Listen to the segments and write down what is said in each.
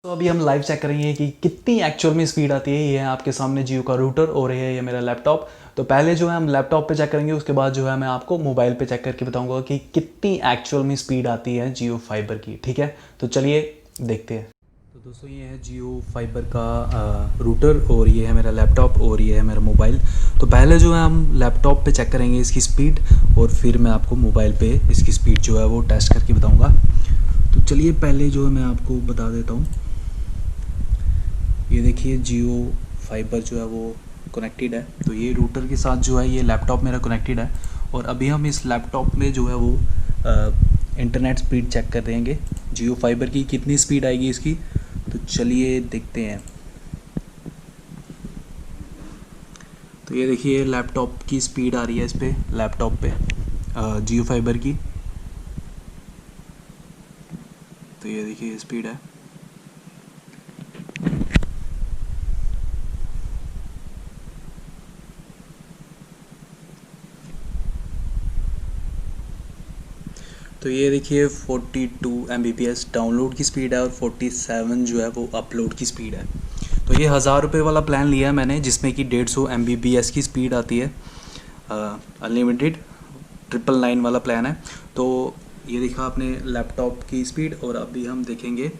तो अभी हम लाइव चेक करेंगे कि कितनी एक्चुअल में स्पीड आती है। ये है आपके सामने जियो का रूटर और ये है ये मेरा लैपटॉप। तो पहले जो है हम लैपटॉप पे चेक करेंगे, उसके बाद जो है मैं आपको मोबाइल पे चेक करके बताऊंगा कि कितनी एक्चुअल में स्पीड आती है जियो फाइबर की। ठीक है, तो चलिए देखते हैं। तो दोस्तों ये है जियो फाइबर का रूटर और ये है मेरा लैपटॉप और ये है मेरा मोबाइल। तो पहले जो है हम लैपटॉप पे चेक करेंगे इसकी स्पीड और फिर मैं आपको मोबाइल पे इसकी स्पीड जो है वो टेस्ट करके बताऊँगा। तो चलिए पहले जो है मैं आपको बता देता हूँ। ये देखिए जियो फाइबर जो है वो कनेक्टेड है, तो ये रूटर के साथ जो है ये लैपटॉप मेरा कनेक्टेड है। और अभी हम इस लैपटॉप में जो है वो इंटरनेट स्पीड चेक कर देंगे जियो फाइबर की कितनी स्पीड आएगी इसकी। तो चलिए देखते हैं। तो ये देखिए लैपटॉप की स्पीड आ रही है इस पे लैपटॉप पे जियो फाइबर की। तो ये देखिए स्पीड है। तो ये देखिए 42 Mbps डाउनलोड की स्पीड है और 47 जो है वो अपलोड की स्पीड है। तो ये 1000 रुपये वाला प्लान लिया है मैंने, जिसमें कि 150 Mbps की स्पीड आती है। अनलिमिटेड 999 वाला प्लान है। तो ये देखा आपने लैपटॉप की स्पीड, और अभी हम देखेंगे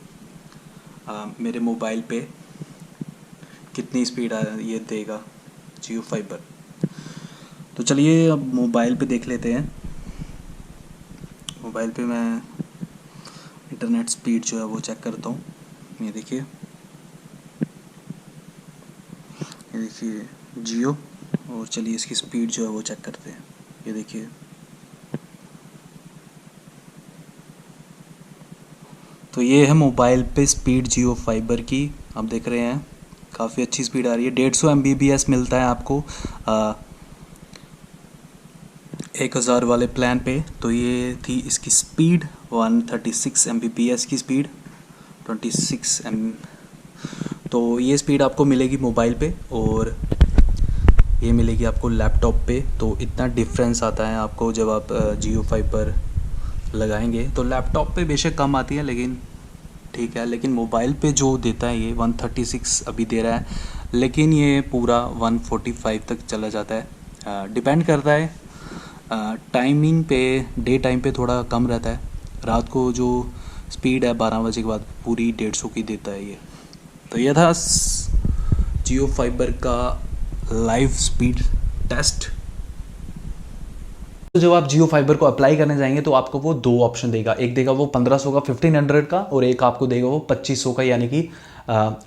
मेरे मोबाइल पे कितनी स्पीड ये देगा जियो फाइबर। तो चलिए अब मोबाइल पे देख लेते हैं। मोबाइल पे मैं इंटरनेट स्पीड जो है वो चेक करता हूँ। ये देखिए जियो, और चलिए इसकी स्पीड जो है वो चेक करते हैं। ये देखिए तो ये है मोबाइल पे स्पीड जियो फाइबर की, आप देख रहे हैं काफ़ी अच्छी स्पीड आ रही है। 150 Mbps मिलता है आपको 1000 वाले प्लान पे। तो ये थी इसकी स्पीड 136 Mbps की स्पीड 26 M। तो ये स्पीड आपको मिलेगी मोबाइल पे और ये मिलेगी आपको लैपटॉप पे। तो इतना डिफरेंस आता है आपको जब आप जियो फाइबर लगाएंगे। तो लैपटॉप पे बेशक कम आती है, लेकिन ठीक है। लेकिन मोबाइल पे जो देता है ये 136 अभी दे रहा है, लेकिन ये पूरा 145 तक चला जाता है। डिपेंड करता है टाइमिंग पे। डे टाइम पे थोड़ा कम रहता है, रात को जो स्पीड है 12 बजे के बाद पूरी 150 की देता है ये। तो ये था जियो फाइबर का लाइव स्पीड टेस्ट। तो जब आप जियो फाइबर को अप्लाई करने जाएंगे तो आपको वो दो ऑप्शन देगा। एक देगा वो 1500 का 1500 का, और एक आपको देगा वो 2500 का यानी कि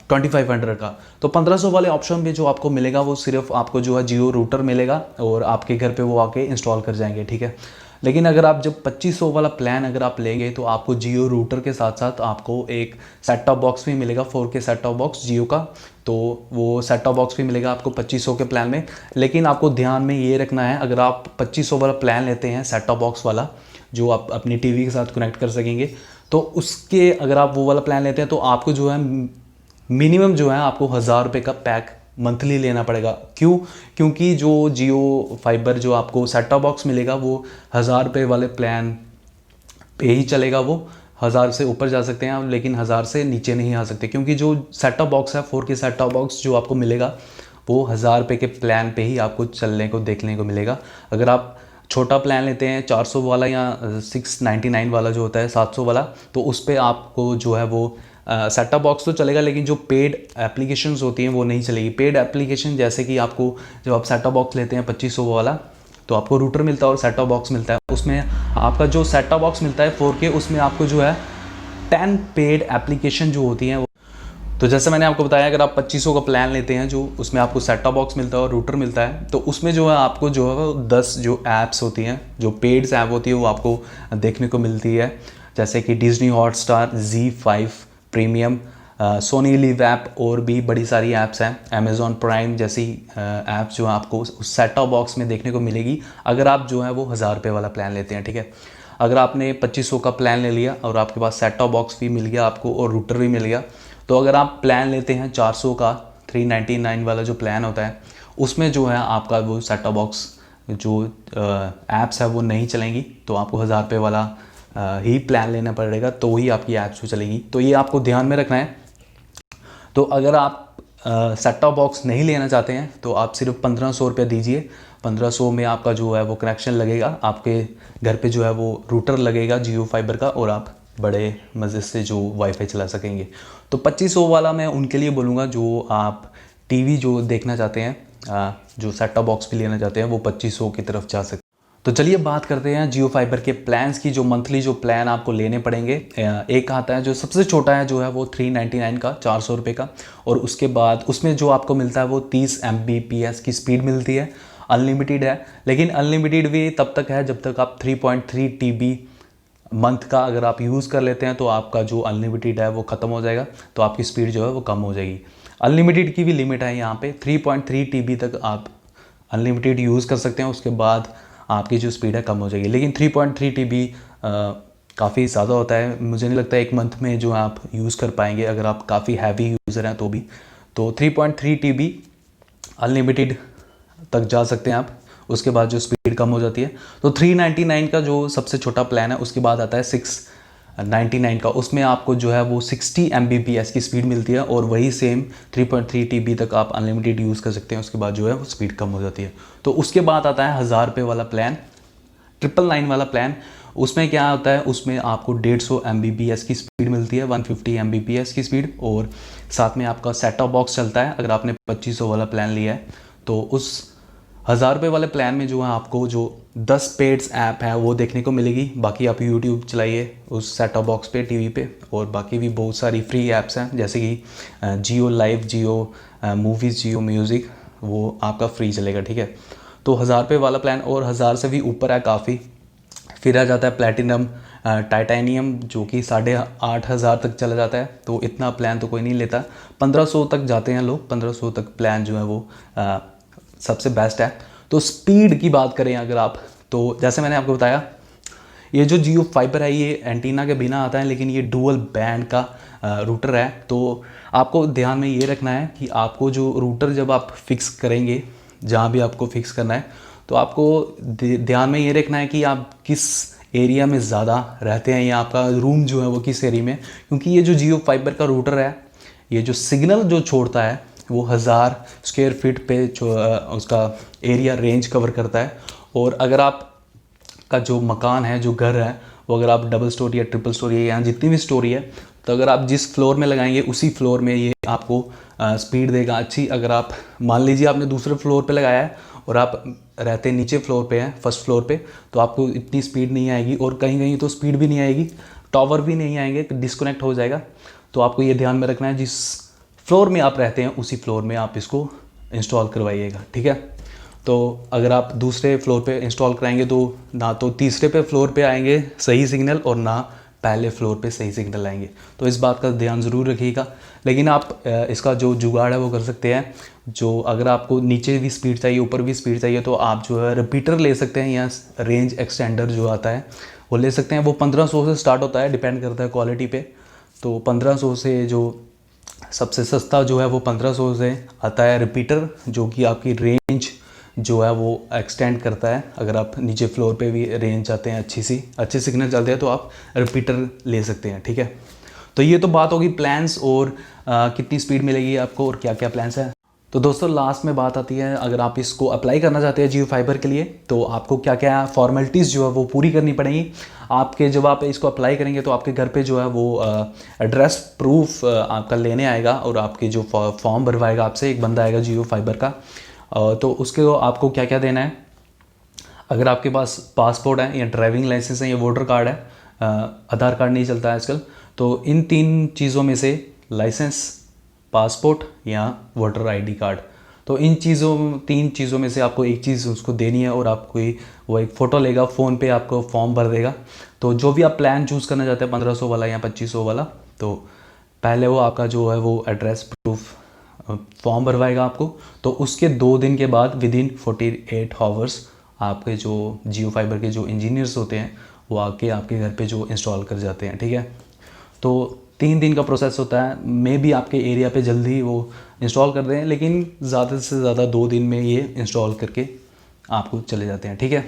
2500 का। तो 1500 वाले ऑप्शन में जो आपको मिलेगा वो सिर्फ आपको जो है जियो रूटर मिलेगा और आपके घर पे वो आके इंस्टॉल कर जाएंगे। ठीक है, लेकिन अगर आप जब 2500 वाला प्लान अगर आप लेंगे तो आपको जियो रूटर के साथ साथ आपको एक सेट टॉप बॉक्स भी मिलेगा, 4K सेट टॉप बॉक्स जियो का। तो वो सेट टॉप बॉक्स भी मिलेगा आपको 2500 के प्लान में। लेकिन आपको ध्यान में ये रखना है, अगर आप 2500 वाला प्लान लेते हैं सेट टॉप बॉक्स वाला जो आप अपनी टीवी के साथ कनेक्ट कर सकेंगे, तो उसके अगर आप वो वाला प्लान लेते हैं तो आपको जो है मिनिमम जो है आपको 1000 रुपये का पैक मंथली लेना पड़ेगा। क्यों? क्योंकि जो जियो फाइबर जो आपको सेट टॉप बॉक्स मिलेगा वो 1000 रुपये वाले प्लान पे ही चलेगा। वो 1000 से ऊपर जा सकते हैं आप, लेकिन 1000 से नीचे नहीं आ सकते, क्योंकि जो सेट टॉप बॉक्स है 4K सेट टॉप बॉक्स जो आपको मिलेगा वो 1000 रुपये के प्लान पे ही आपको चलने को देखने को मिलेगा। अगर आप छोटा प्लान लेते हैं 400 वाला या 699 वाला जो होता है 700 वाला, तो उस पर आपको जो है वो सेट टॉप बॉक्स तो चलेगा, लेकिन जो पेड एप्लीकेशंस होती हैं वो नहीं चलेगी। पेड एप्लीकेशन जैसे कि आपको जब आप सेट टॉप बॉक्स लेते हैं 2500 वाला, तो आपको रूटर मिलता है और सेट टॉप बॉक्स मिलता है। उसमें आपका जो सेट टॉप बॉक्स मिलता है 4K, उसमें आपको जो है 10 पेड एप्लीकेशन जो होती हैं। तो जैसे मैंने आपको बताया, अगर आप 2500 का प्लान लेते हैं जो उसमें आपको सेट टॉप बॉक्स मिलता है और रूटर मिलता है, तो उसमें जो है आपको जो है वो 10 जो ऐप्स होती हैं, जो पेड्स ऐप होती है, वो आपको देखने को मिलती है। जैसे कि Disney Hotstar, Z5 premium, Sony LIV app, और भी बड़ी सारी ऐप्स हैं। अमेज़ॉन प्राइम जैसी ऐप्स जो आपको उस सेट टॉप बॉक्स में देखने को मिलेगी अगर आप जो है वो 1000 रुपये वाला प्लान लेते हैं। ठीक है, अगर आपने 2500 का प्लान ले लिया और आपके पास सेट टॉप बॉक्स भी मिल गया आपको और रूटर भी मिल गया, तो अगर आप प्लान लेते हैं 400 का 399 वाला जो प्लान होता है, उसमें जो है आपका वो सेट टॉप बॉक्स जो ऐप्स है वो नहीं चलेंगी। तो आपको 1000 रुपये वाला ही प्लान लेना पड़ेगा, तो ही आपकी ऐप्स चलेगी। तो ये आपको ध्यान में रखना है। तो अगर आप सेट टॉप बॉक्स नहीं लेना चाहते हैं तो आप सिर्फ 1500 रुपये दीजिए। 1500 में आपका जो है वो कनेक्शन लगेगा, आपके घर पे जो है वो रूटर लगेगा जियो फाइबर का, और आप बड़े मज़े से जो वाईफाई चला सकेंगे। तो 2500 वाला मैं उनके लिए बोलूँगा जो आप टीवी जो देखना चाहते हैं, जो सेट टॉप बॉक्स भी लेना चाहते हैं, वो 2500 की तरफ जा सकते हैं। तो चलिए बात करते हैं जियो फाइबर के प्लान्स की, जो मंथली जो प्लान आपको लेने पड़ेंगे। एक आता है जो सबसे छोटा है, जो है वो 399 का, 400 रुपये का, और उसके बाद उसमें जो आपको मिलता है वो 30 Mbps की स्पीड मिलती है, अनलिमिटेड है। लेकिन अनलिमिटेड भी तब तक है जब तक आप 3.3 TB मंथ का अगर आप यूज़ कर लेते हैं तो आपका जो अनलिमिटेड है वो ख़त्म हो जाएगा, तो आपकी स्पीड जो है वो कम हो जाएगी। अनलिमिटेड की भी लिमिट है यहाँ पे, 3.3 TB तक आप अनलिमिटेड यूज़ कर सकते हैं, उसके बाद आपकी जो स्पीड है कम हो जाएगी। लेकिन 3.3 TB काफ़ी ज़्यादा होता है, मुझे नहीं लगता एक मंथ में जो आप यूज़ कर पाएंगे अगर आप काफ़ी हैवी यूज़र हैं तो भी। तो 3.3 TB अनलिमिटेड तक जा सकते हैं आप, उसके बाद जो स्पीड कम हो जाती है। तो 399 का जो सबसे छोटा प्लान है, उसके बाद आता है 699 का, उसमें आपको जो है वो 60 Mbps की स्पीड मिलती है, और वही सेम 3.3 TB तक आप अनलिमिटेड यूज़ कर सकते हैं, उसके बाद जो है वो स्पीड कम हो जाती है। तो उसके बाद आता है 1000 रुपये वाला प्लान, 999 वाला प्लान। उसमें क्या होता है, उसमें आपको 150 Mbps की स्पीड मिलती है, 150 Mbps की स्पीड, और साथ में आपका सेट टॉप बॉक्स चलता है। अगर आपने 2500 वाला प्लान लिया है तो उस 1000 रुपये वाले प्लान में जो है आपको जो 10 पेड्स ऐप है वो देखने को मिलेगी। बाकी आप यूट्यूब चलाइए उस सेट टॉप बॉक्स पे, टीवी पे, और बाकी भी बहुत सारी फ्री ऐप्स हैं, जैसे कि जियो लाइव, जियो मूवीज़, जियो म्यूज़िक, वो आपका फ्री चलेगा, ठीक है। तो 1000 रुपये वाला प्लान, और 1000 से भी ऊपर है काफ़ी। फिर आ जाता है प्लैटिनम, टाइटेनियम, जो कि 8500 तक चला जाता है। तो इतना प्लान तो कोई नहीं लेता, 1500 तक जाते हैं लोग, 1500 तक प्लान जो है वो सबसे बेस्ट है। तो स्पीड की बात करें अगर आप, तो जैसे मैंने आपको बताया, ये जो जियो फाइबर है ये एंटीना के बिना आता है, लेकिन ये डुअल बैंड का रूटर है। तो आपको ध्यान में ये रखना है कि आपको जो रूटर जब आप फिक्स करेंगे, जहाँ भी आपको फिक्स करना है, तो आपको ध्यान में ये रखना है कि आप किस एरिया में ज़्यादा रहते हैं, या आपका रूम जो है वो किस एरिया में, क्योंकि ये जो जियो फाइबर का रूटर है, ये जो सिग्नल जो छोड़ता है वो 1000 स्क्वायर फीट पे उसका एरिया रेंज कवर करता है। और अगर आप का जो मकान है, जो घर है, वो अगर आप डबल स्टोरी या ट्रिपल स्टोरी है, यहाँ जितनी भी स्टोरी है, तो अगर आप जिस फ्लोर में लगाएंगे उसी फ्लोर में ये आपको स्पीड देगा अच्छी। अगर आप मान लीजिए आपने दूसरे फ्लोर पे लगाया है और आप रहते नीचे फ्लोर पे हैं, फर्स्ट फ्लोर पे, तो आपको इतनी स्पीड नहीं आएगी, और कहीं कहीं तो स्पीड भी नहीं आएगी, टावर भी नहीं आएंगे, डिस्कनेक्ट हो जाएगा। तो आपको ये ध्यान में रखना है, जिस फ्लोर में आप रहते हैं उसी फ्लोर में आप इसको इंस्टॉल करवाइएगा, ठीक है। तो अगर आप दूसरे फ्लोर पे इंस्टॉल कराएंगे तो ना तो तीसरे पे फ्लोर पे आएंगे सही सिग्नल, और ना पहले फ्लोर पे सही सिग्नल आएंगे। तो इस बात का ध्यान ज़रूर रखिएगा। लेकिन आप इसका जो जुगाड़ है वो कर सकते हैं, जो अगर आपको नीचे भी स्पीड चाहिए, ऊपर भी स्पीड चाहिए, तो आप जो है रिपीटर ले सकते हैं, या रेंज एक्सटेंडर जो आता है वो ले सकते हैं। वो 1500 से स्टार्ट होता है, डिपेंड करता है क्वालिटी पे। तो 1500 से जो सबसे सस्ता जो है वो 1500 से आता है रिपीटर, जो कि आपकी रेंज जो है वो एक्सटेंड करता है। अगर आप नीचे फ्लोर पे भी रेंज चाहते हैं, अच्छे सिग्नल चलते हैं, तो आप रिपीटर ले सकते हैं, ठीक है। तो ये तो बात होगी प्लान्स, और कितनी स्पीड मिलेगी आपको, और क्या क्या प्लान्स हैं। तो दोस्तों लास्ट में बात आती है, अगर आप इसको अप्लाई करना चाहते हैं जियो फाइबर के लिए, तो आपको क्या क्या फॉर्मेलिटीज़ जो है वो पूरी करनी पड़ेंगी। आपके जब आप इसको अप्लाई करेंगे तो आपके घर पे जो है वो एड्रेस प्रूफ आपका लेने आएगा, और आपके जो फॉर्म भरवाएगा आपसे एक बंदा आएगा जियो फाइबर का। तो उसके आपको क्या क्या देना है, अगर आपके पास पासपोर्ट है, या ड्राइविंग लाइसेंस है, या वोटर कार्ड है, आधार कार्ड नहीं चलता है आजकल, तो इन 3 चीज़ों में से लाइसेंस, पासपोर्ट या वोटर आईडी कार्ड, तो इन 3 चीज़ों में से आपको एक चीज़ उसको देनी है, और आपको वो एक फ़ोटो लेगा, फ़ोन पे आपको फॉर्म भर देगा। तो जो भी आप प्लान चूज़ करना चाहते हैं, 1500 वाला या 2500 वाला, तो पहले वो आपका जो है वो एड्रेस प्रूफ फॉर्म भरवाएगा आपको। तो उसके 2 दिन के बाद विदिन 48 आवर्स आपके जो जियो फाइबर के जो इंजीनियर्स होते हैं वो आके आपके घर पे जो इंस्टॉल कर जाते हैं, ठीक है। तो 3 दिन का प्रोसेस होता है, मे भी आपके एरिया पे जल्दी वो इंस्टॉल कर दें, लेकिन ज़्यादा से ज़्यादा 2 दिन में ये इंस्टॉल करके आपको चले जाते हैं, ठीक है।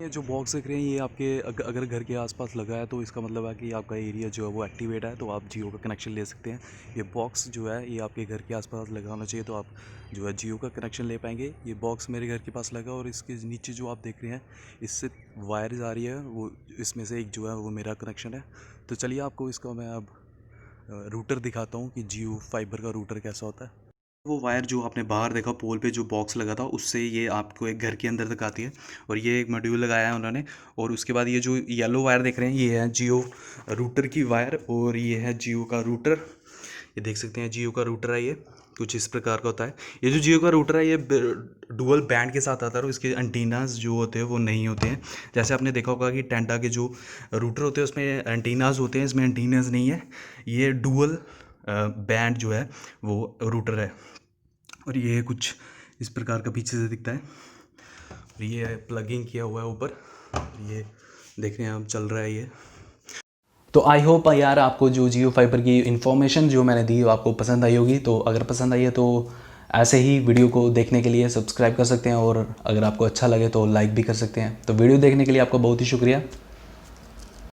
ये जो बॉक्स देख रहे हैं ये आपके अगर घर के आसपास लगा है तो इसका मतलब है कि आपका एरिया जो है वो एक्टिवेट है, तो आप जियो का कनेक्शन ले सकते हैं। ये बॉक्स जो है ये आपके घर के आसपास लगा होना चाहिए, तो आप जो है जियो का कनेक्शन ले पाएंगे। ये बॉक्स मेरे घर के पास लगा और इसके नीचे जो आप देख रहे हैं इससे वायर आ रही है, वो इसमें से एक जो है वो मेरा कनेक्शन है। तो चलिए आपको इसका मैं अब रूटर दिखाता हूँ कि जियो फाइबर का रूटर कैसा होता है। वो वायर जो आपने बाहर देखा पोल पे जो बॉक्स लगा था उससे ये आपको एक घर के अंदर तक आती है, और ये एक मॉड्यूल लगाया है उन्होंने। और उसके बाद ये जो येलो वायर देख रहे हैं ये है जियो रूटर की वायर, और ये है जियो का रूटर। ये देख सकते हैं जियो का रूटर है, ये कुछ इस प्रकार का होता है। ये जो जियो का रूटर है ये डुअल बैंड के साथ आता है, और इसके एंटीनास जो होते हैं वो नहीं होते हैं। जैसे आपने देखा होगा कि टेंटा के जो रूटर होते हैं उसमें एंटीनास होते हैं, इसमें एंटीनास नहीं है। ये डुअल बैंड जो है वो रूटर है, और ये कुछ इस प्रकार का पीछे से दिखता है। और ये प्लगिंग किया हुआ है ऊपर, ये देख रहे हैं आप चल रहा है ये। तो आई होप यार आपको जो जियो फाइबर की इन्फॉर्मेशन जो मैंने दी वो आपको पसंद आई होगी। तो अगर पसंद आई है तो ऐसे ही वीडियो को देखने के लिए सब्सक्राइब कर सकते हैं, और अगर आपको अच्छा लगे तो लाइक भी कर सकते हैं। तो वीडियो देखने के लिए आपका बहुत ही शुक्रिया।